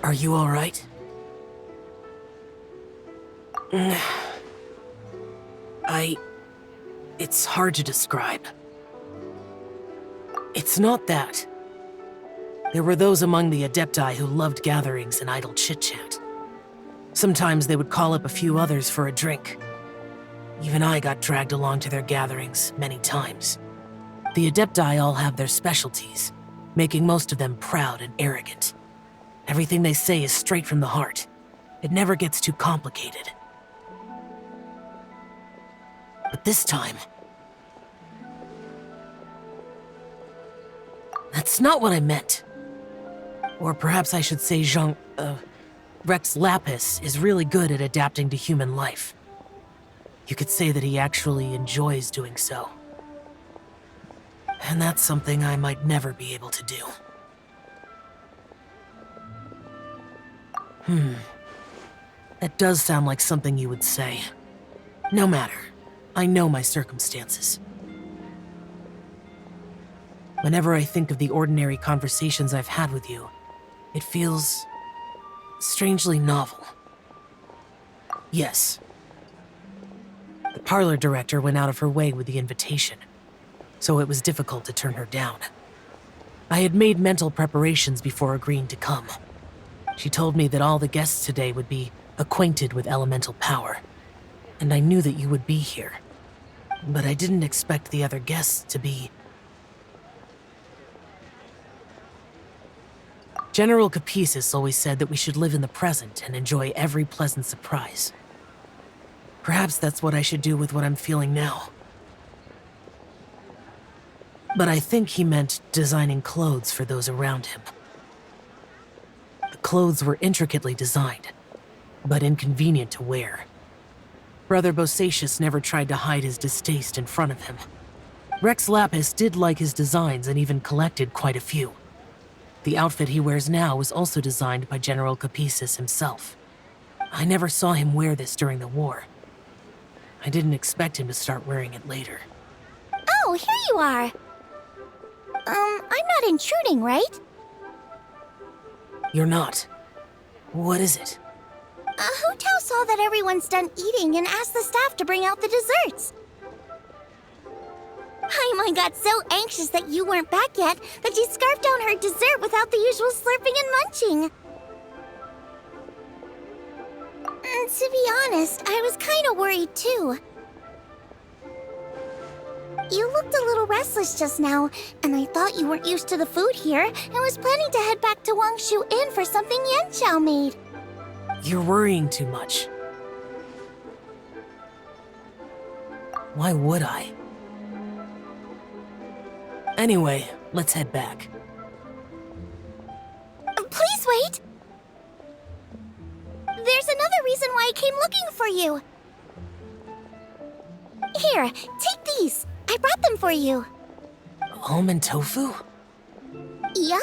Are you all right? It's hard to describe. It's not that. There were those among the Adepti who loved gatherings and idle chit-chat. Sometimes they would call up a few others for a drink. Even I got dragged along to their gatherings many times. The Adepti all have their specialties, making most of them proud and arrogant. Everything they say is straight from the heart. It never gets too complicated. But this time... That's not what I meant. Or perhaps I should say Rex Lapis is really good at adapting to human life. You could say that he actually enjoys doing so. And that's something I might never be able to do. That does sound like something you would say. No matter. I know my circumstances. Whenever I think of the ordinary conversations I've had with you, it feels strangely novel. Yes. The parlor director went out of her way with the invitation, so it was difficult to turn her down. I had made mental preparations before agreeing to come. She told me that all the guests today would be acquainted with elemental power, and I knew that you would be here. But I didn't expect the other guests to be... General Capisis always said that we should live in the present and enjoy every pleasant surprise. Perhaps that's what I should do with what I'm feeling now. But I think he meant designing clothes for those around him. The clothes were intricately designed, but inconvenient to wear. Brother Bosacius never tried to hide his distaste in front of him. Rex Lapis did like his designs and even collected quite a few. The outfit he wears now was also designed by General Capisis himself. I never saw him wear this during the war. I didn't expect him to start wearing it later. Oh, here you are. I'm not intruding, right? You're not. What is it? Hu Tao saw that everyone's done eating and asked the staff to bring out the desserts. Paimon got so anxious that you weren't back yet that she scarfed down her dessert without the usual slurping and munching. To be honest, I was kind of worried too. You looked a little restless just now, and I thought you weren't used to the food here and was planning to head back to Wangshu Inn for something Yanxiao made. You're worrying too much. Why would I? Anyway, let's head back. Please wait! There's another reason why I came looking for you. Here, take these. I brought them for you. Almond tofu? Yup.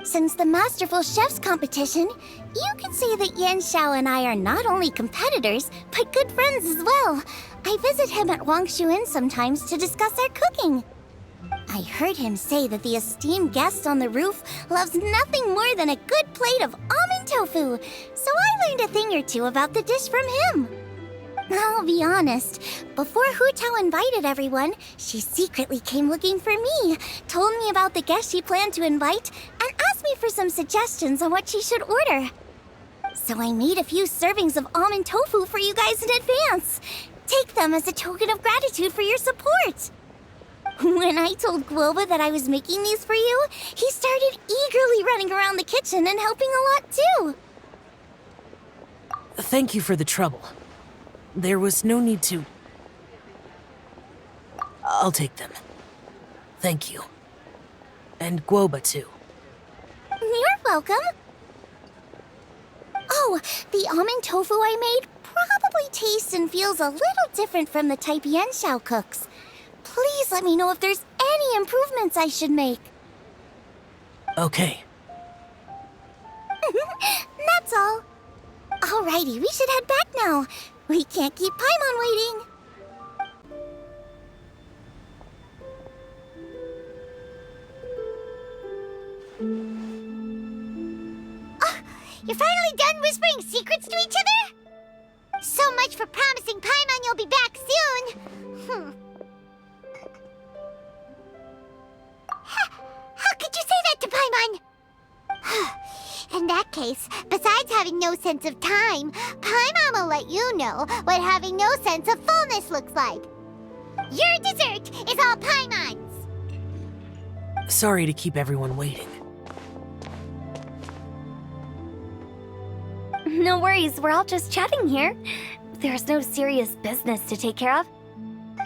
Since the Masterful Chef's competition, you could say that Yanxiao and I are not only competitors, but good friends as well. I visit him at Wangshu Inn sometimes to discuss our cooking. I heard him say that the esteemed guest on the roof loves nothing more than a good plate of almond tofu, so I learned a thing or two about the dish from him. I'll be honest, before Hu Tao invited everyone, she secretly came looking for me, told me about the guests she planned to invite, and asked me for some suggestions on what she should order. So I made a few servings of almond tofu for you guys in advance. Take them as a token of gratitude for your support. When I told Guoba that I was making these for you, he started eagerly running around the kitchen and helping a lot too. Thank you for the trouble. There was no need to... I'll take them. Thank you. And Guoba too. You're welcome. Oh, the almond tofu I made probably tastes and feels a little different from the type Yanxiao cooks. Please let me know if there's any improvements I should make. Okay. That's all. Alrighty, we should head back now. We can't keep Paimon waiting. You're finally done whispering secrets to each other? So much for promising Paimon you'll be back soon. How could you say that to Paimon? In that case, besides having no sense of time, Paimon will let you know what having no sense of fullness looks like. Your dessert is all Paimon's! Sorry to keep everyone waiting. No worries, we're all just chatting here. There's no serious business to take care of.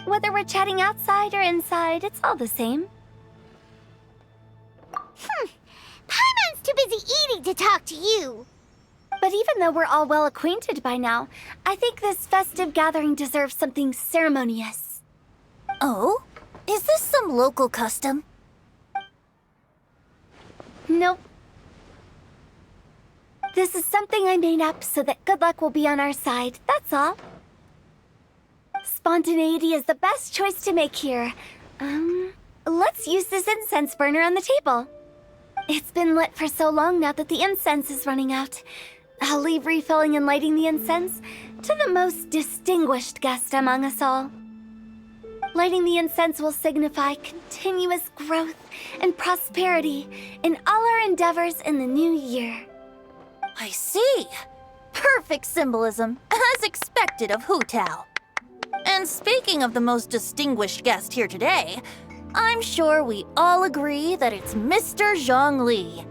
Whether we're chatting outside or inside, it's all the same. Paimon's too busy eating to talk to you. But even though we're all well acquainted by now, I think this festive gathering deserves something ceremonious. Oh? Is this some local custom? Nope. This is something I made up so that good luck will be on our side, that's all. Spontaneity is the best choice to make here. Let's use this incense burner on the table. It's been lit for so long now that the incense is running out. I'll leave refilling and lighting the incense to the most distinguished guest among us all. Lighting the incense will signify continuous growth and prosperity in all our endeavors in the new year. I see. Perfect symbolism, as expected of Hu Tao. And speaking of the most distinguished guest here today, I'm sure we all agree that it's Mr. Zhongli.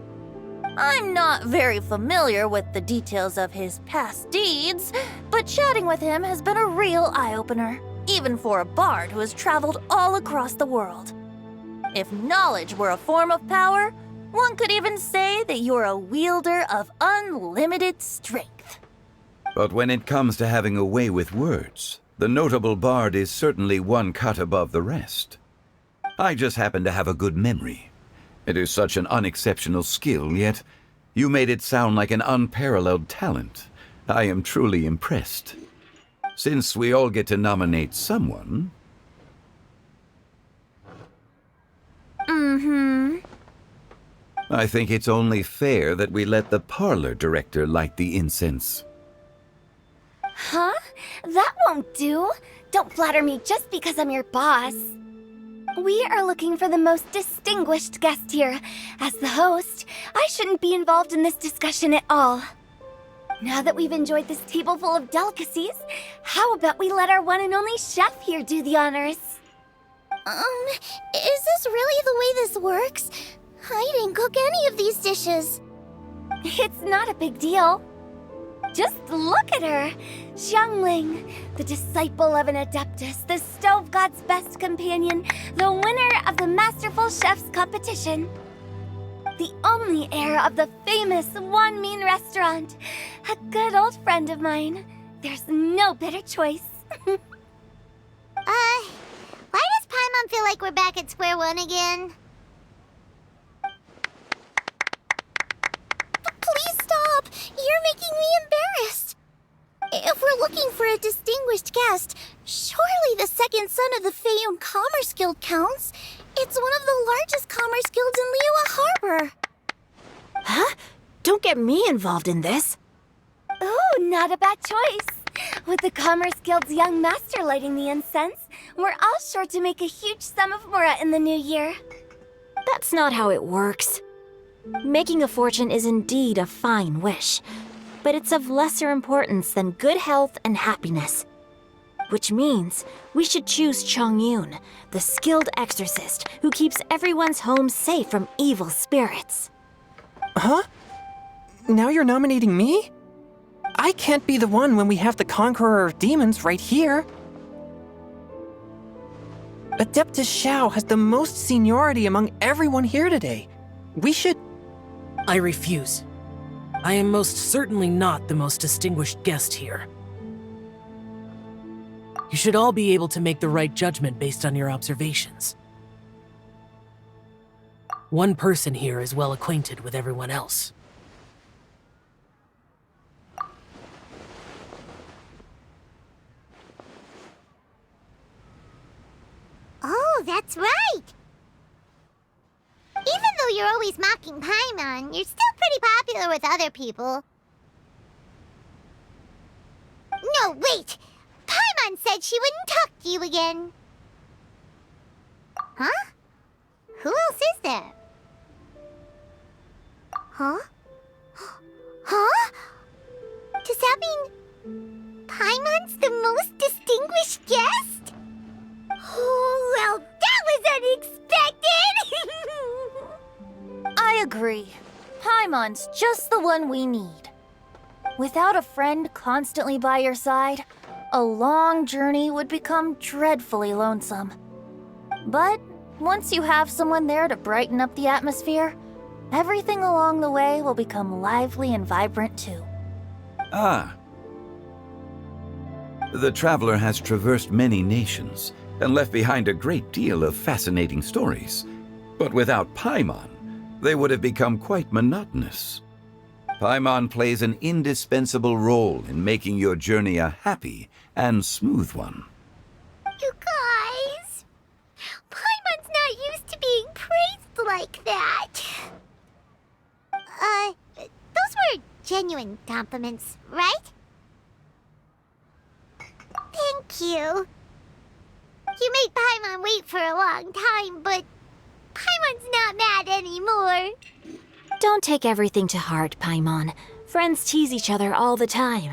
I'm not very familiar with the details of his past deeds, but chatting with him has been a real eye-opener, even for a bard who has traveled all across the world. If knowledge were a form of power, one could even say that you're a wielder of unlimited strength. But when it comes to having a way with words, the notable bard is certainly one cut above the rest. I just happen to have a good memory. It is such an unexceptional skill, yet you made it sound like an unparalleled talent. I am truly impressed. Since we all get to nominate someone... I think it's only fair that we let the parlor director light the incense. Huh? That won't do. Don't flatter me just because I'm your boss. We are looking for the most distinguished guest here. As the host, I shouldn't be involved in this discussion at all. Now that we've enjoyed this table full of delicacies, how about we let our one and only chef here do the honors? Is this really the way this works? I didn't cook any of these dishes. It's not a big deal. Just look at her! Xiangling, the disciple of an adeptus, the stove god's best companion, the winner of the Masterful Chef's competition. The only heir of the famous One Mean restaurant. A good old friend of mine. There's no better choice. Why does Paimon feel like we're back at square one again? Please stop! You're making me embarrassed! If we're looking for a distinguished guest, surely the second son of the Feiyun Commerce Guild counts. It's one of the largest commerce guilds in Liyue Harbor. Huh? Don't get me involved in this. Ooh, not a bad choice. With the Commerce Guild's young master lighting the incense, we're all sure to make a huge sum of mora in the new year. That's not how it works. Making a fortune is indeed a fine wish, but it's of lesser importance than good health and happiness. Which means we should choose Chongyun, the skilled exorcist who keeps everyone's home safe from evil spirits. Huh? Now you're nominating me? I can't be the one when we have the Conqueror of Demons right here. Adeptus Xiao has the most seniority among everyone here today. We should... I refuse. I am most certainly not the most distinguished guest here. You should all be able to make the right judgment based on your observations. One person here is well acquainted with everyone else. Oh, that's right! Even though you're always mocking Paimon, you're still pretty popular with other people. No, wait! Paimon said she wouldn't talk to you again. Huh? Who else is there? Huh? Huh? Does that mean Paimon's the most distinguished guest? Oh, well, that was unexpected! I agree. Paimon's just the one we need. Without a friend constantly by your side, a long journey would become dreadfully lonesome. But once you have someone there to brighten up the atmosphere, everything along the way will become lively and vibrant too. Ah. The traveler has traversed many nations and left behind a great deal of fascinating stories. But without Paimon, they would have become quite monotonous. Paimon plays an indispensable role in making your journey a happy and smooth one. You guys, Paimon's not used to being praised like that. Those were genuine compliments, right? Thank you. You made Paimon wait for a long time, but Paimon's not mad anymore. Don't take everything to heart, Paimon. Friends tease each other all the time.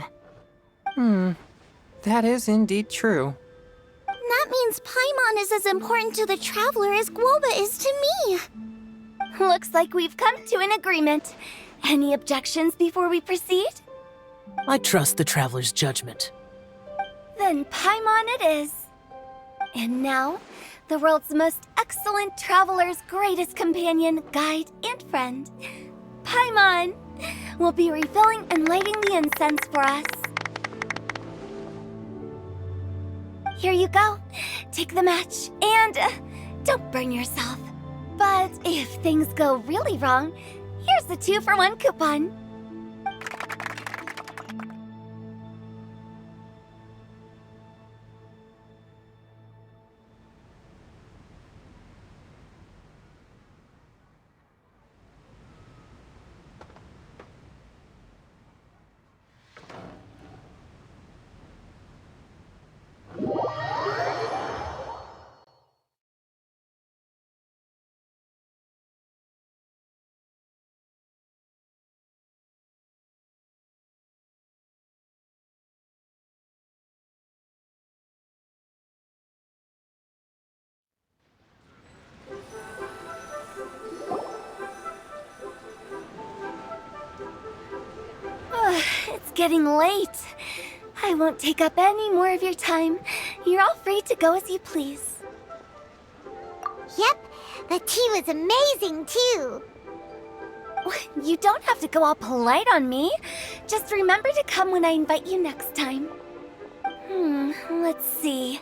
That is indeed true. That means Paimon is as important to the traveler as Guoba is to me. Looks like we've come to an agreement. Any objections before we proceed? I trust the traveler's judgment. Then Paimon it is. And now, the world's most excellent traveler's greatest companion, guide, and friend, Paimon, will be refilling and lighting the incense for us. Here you go. Take the match, and don't burn yourself. But if things go really wrong, here's the 2-for-1 coupon. It's getting late. I won't take up any more of your time. You're all free to go as you please. Yep, the tea was amazing too. You don't have to go all polite on me. Just remember to come when I invite you next time. Let's see.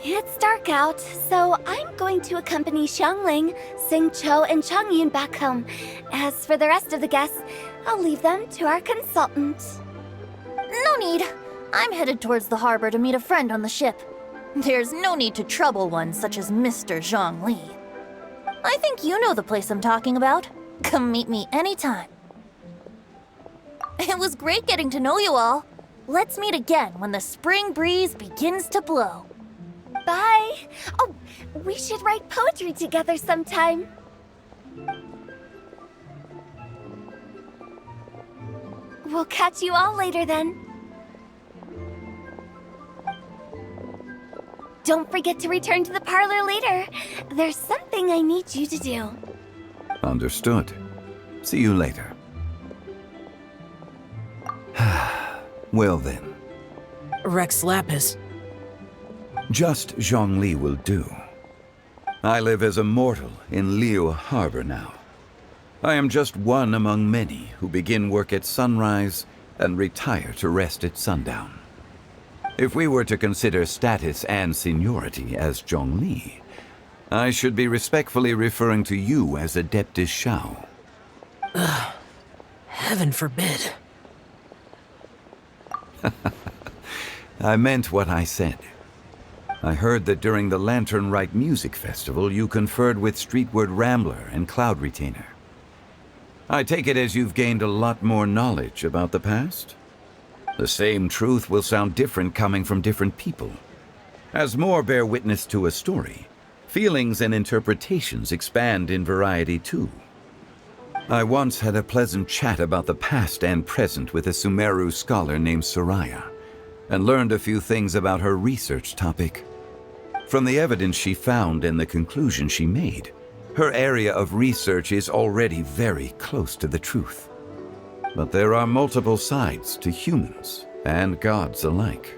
It's dark out, so I'm going to accompany Xiangling, Xingqiu, and Changyun back home. As for the rest of the guests, I'll leave them to our consultant. No need. I'm headed towards the harbor to meet a friend on the ship. There's no need to trouble one such as Mr. Zhongli. I think you know the place I'm talking about. Come meet me anytime. It was great getting to know you all. Let's meet again when the spring breeze begins to blow. Bye. Oh, we should write poetry together sometime. We'll catch you all later then. Don't forget to return to the parlor later. There's something I need you to do. Understood. See you later. Well then. Rex Lapis. Just Zhongli will do. I live as a mortal in Liu Harbor now. I am just one among many who begin work at sunrise and retire to rest at sundown. If we were to consider status and seniority as Zhongli, I should be respectfully referring to you as Adeptus Shao. Heaven forbid. I meant what I said. I heard that during the Lantern Rite Music Festival you conferred with Streetward Rambler and Cloud Retainer. I take it as you've gained a lot more knowledge about the past? The same truth will sound different coming from different people. As more bear witness to a story, feelings and interpretations expand in variety too. I once had a pleasant chat about the past and present with a Sumeru scholar named Soraya, and learned a few things about her research topic. From the evidence she found and the conclusion she made, her area of research is already very close to the truth. But there are multiple sides to humans and gods alike.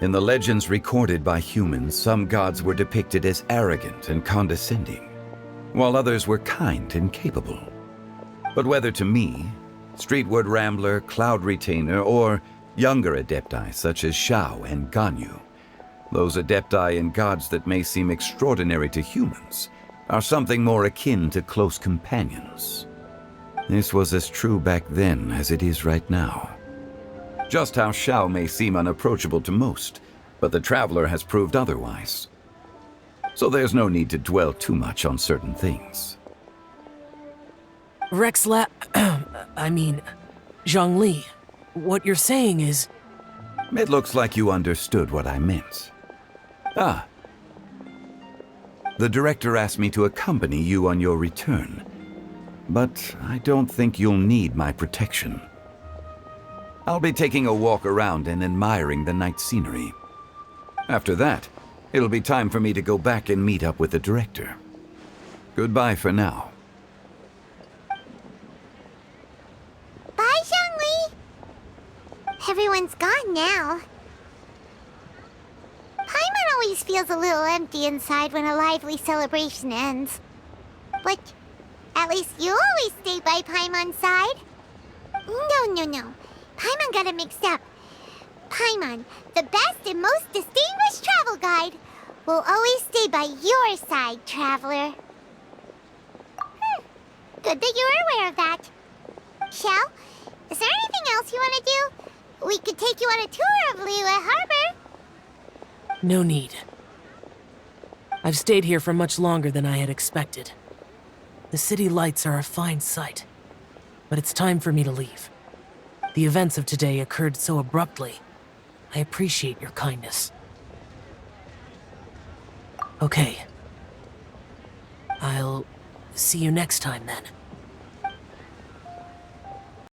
In the legends recorded by humans, some gods were depicted as arrogant and condescending, while others were kind and capable. But whether to me, Streetward Rambler, Cloud Retainer, or younger adepti such as Shao and Ganyu, those adepti and gods that may seem extraordinary to humans are something more akin to close companions. This was as true back then as it is right now. Just how Shao may seem unapproachable to most, but the Traveler has proved otherwise. So there's no need to dwell too much on certain things. Zhongli, what you're saying is... It looks like you understood what I meant. Ah. The director asked me to accompany you on your return, but I don't think you'll need my protection. I'll be taking a walk around and admiring the night scenery. After that, it'll be time for me to go back and meet up with the director. Goodbye for now. Bye, Zhongli! Everyone's gone now. Paimon always feels a little empty inside when a lively celebration ends. But at least you always stay by Paimon's side. No. Paimon got it mixed up. Paimon, the best and most distinguished travel guide, will always stay by your side, Traveler. Good that you're aware of that. Shell, is there anything else you want to do? We could take you on a tour of Liyue Harbor. No need. I've stayed here for much longer than I had expected. The city lights are a fine sight, but it's time for me to leave. The events of today occurred so abruptly. I appreciate your kindness. Okay. I'll see you next time then.